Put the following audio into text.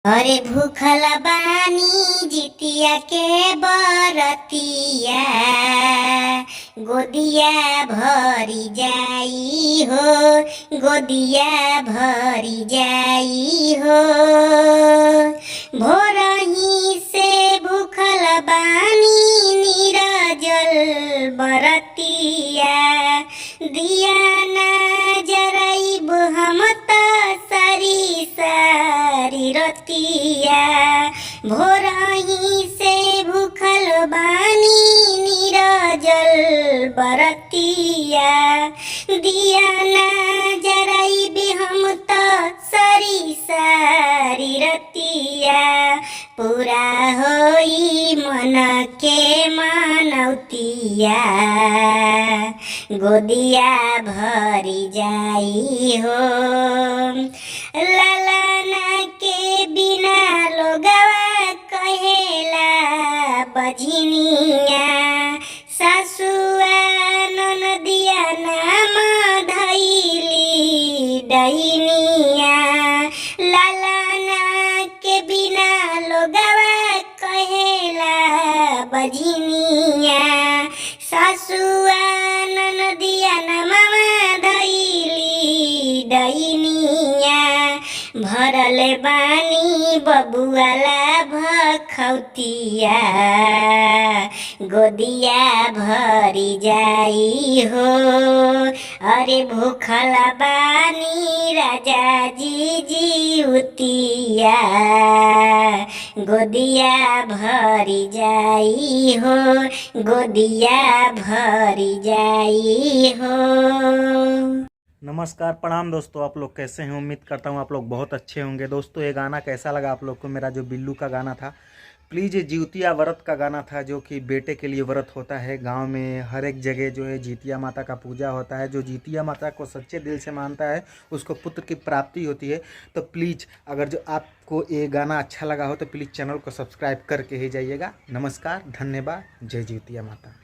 अरे भूखल बानी जितिया के बरतिया, गोदिया भरी जाई हो, गोदिया भरी जाई हो। भोरही से भूखल बानी नीरजल बरतिया, दिया ना जराइब हम त सारी सारी रतिया। भोरही से भूखल बानी नीरजल बरतिया, दिया ना जराइब हम त सारी सारी रतिया। पूरा होई मन के मनौतिया, गोदिया भरी जाई हो। लालना के बिना लोगवा कहेला बझनिया, सासुआ ननदिया नाम धैली डैनिया। लालना के बिना लोगवा कहेला बझनिया, सासुआ ननदिया नाम धैली डैनिया। भरल बानी बबुआला भखौतिया, गोदिया भरी जाई हो। अरे भूखल बानी राजा जी जिउतिया, गोदिया भरी जाई हो, गोदिया भरी जाई हो। नमस्कार, प्रणाम दोस्तों। आप लोग कैसे हैं? उम्मीद करता हूँ आप लोग बहुत अच्छे होंगे। दोस्तों, ये गाना कैसा लगा आप लोग को? मेरा जो बिल्लू का गाना था, प्लीज़ ये जिउतिया व्रत का गाना था, जो कि बेटे के लिए व्रत होता है। गांव में हर एक जगह जो है जितिया माता का पूजा होता है। जो जितिया माता को सच्चे दिल से मानता है उसको पुत्र की प्राप्ति होती है। तो प्लीज़, अगर जो आपको ये गाना अच्छा लगा हो तो प्लीज़ चैनल को सब्सक्राइब करके ही जाइएगा। नमस्कार, धन्यवाद, जय जितिया माता।